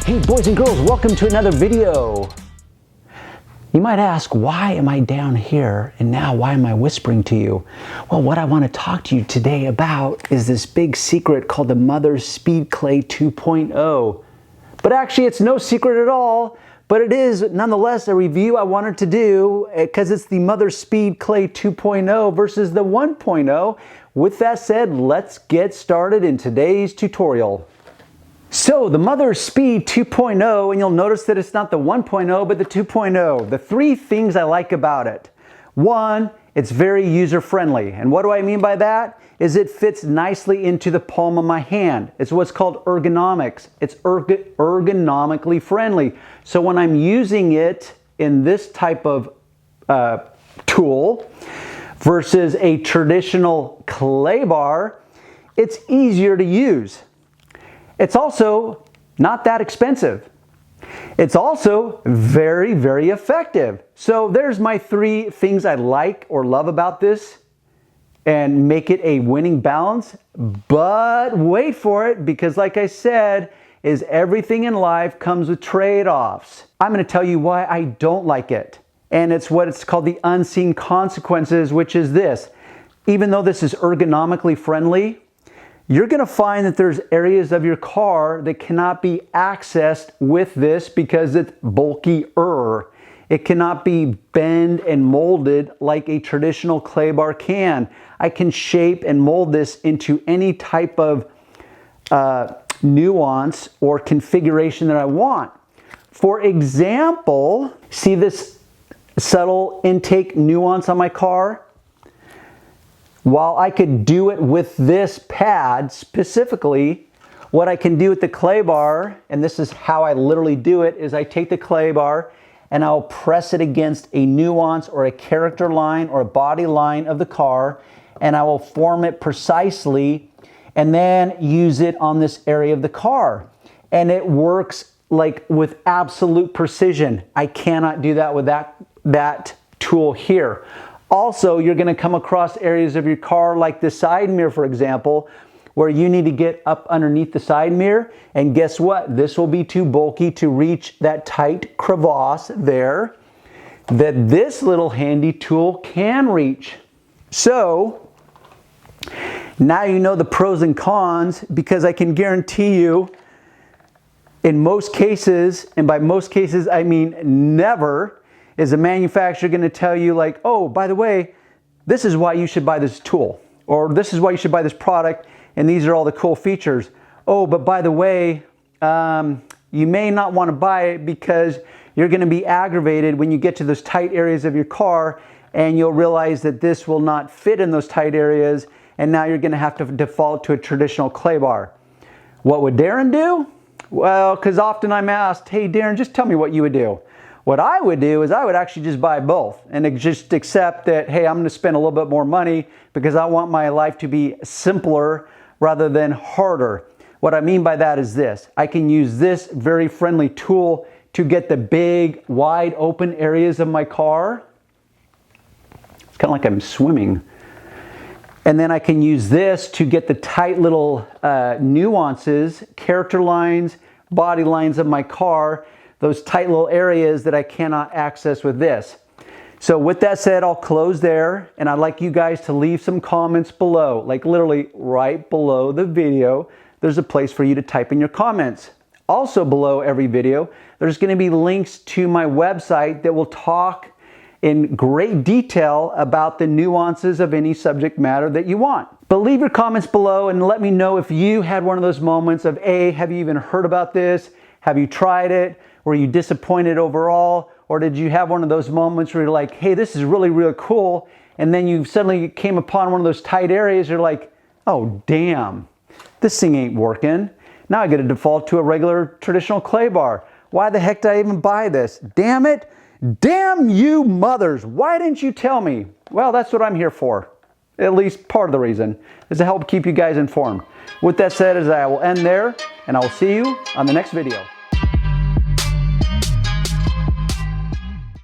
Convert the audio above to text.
Hey boys and girls, welcome to another video. You might ask, why am I down here and now why am I whispering to you? Well, what I want to talk to you today about is this big secret called the Mother's Speed Clay 2.0. But actually it's no secret at all, but it is nonetheless a review I wanted to do because it's the Mother's Speed Clay 2.0 versus the 1.0. With that said, let's get started in today's tutorial. So the Mother's Speed 2.0, and you'll notice that it's not the 1.0 but the 2.0. The three things I like about it. One, it's very user-friendly. And what do I mean by that? Is it fits nicely into the palm of my hand. It's what's called ergonomics. It's ergonomically friendly. So when I'm using it in this type of tool versus a traditional clay bar, it's easier to use. It's also not that expensive. It's also very, very effective. So there's my three things I like or love about this and make it a winning balance. But wait for it, because like I said, is everything in life comes with trade-offs. I'm going to tell you why I don't like it. And it's what it's called the unseen consequences, which is this. Even though this is ergonomically friendly, you're going to find that there's areas of your car that cannot be accessed with this because it's bulkier. It cannot be bent and molded like a traditional clay bar can. I can shape and mold this into any type of nuance or configuration that I want. For example, see this subtle intake nuance on my car? While I could do it with this pad specifically, what I can do with the clay bar, and this is how I literally do it, is I take the clay bar and I'll press it against a nuance or a character line or a body line of the car, and I will form it precisely and then use it on this area of the car. And it works like with absolute precision. I cannot do that with that tool here. Also, you're going to come across areas of your car like the side mirror, for example, where you need to get up underneath the side mirror. And guess what? This will be too bulky to reach that tight crevasse there that this little handy tool can reach. So now you know the pros and cons, because I can guarantee you in most cases, and by most cases I mean never, is a manufacturer going to tell you like, oh, by the way, this is why you should buy this tool, or this is why you should buy this product, and these are all the cool features. Oh, but by the way, you may not want to buy it because you're going to be aggravated when you get to those tight areas of your car, and you'll realize that this will not fit in those tight areas, and now you're going to have to default to a traditional clay bar. What would Darren do? Well, because often I'm asked, hey Darren, just tell me what you would do. What I would do is I would actually just buy both and just accept that, hey, I'm going to spend a little bit more money because I want my life to be simpler rather than harder. What I mean by that is this. I can use this very friendly tool to get the big, wide open areas of my car. It's kind of like I'm swimming. And then I can use this to get the tight little nuances, character lines, body lines of my car, those tight little areas that I cannot access with this. So with that said, I'll close there, and I'd like you guys to leave some comments below, like literally right below the video. There's a place for you to type in your comments. Also below every video, there's going to be links to my website that will talk in great detail about the nuances of any subject matter that you want. But leave your comments below and let me know if you had one of those moments of, A, have you even heard about this? Have you tried it? Were you disappointed overall? Or did you have one of those moments where you're like, hey, this is really, really cool, and then you suddenly came upon one of those tight areas, you're like, oh, damn, this thing ain't working. Now I got to default to a regular traditional clay bar. Why the heck did I even buy this? Damn it. Damn you mothers. Why didn't you tell me? Well, that's what I'm here for. At least part of the reason is to help keep you guys informed. With that said, as I will end there, and I will see you on the next video.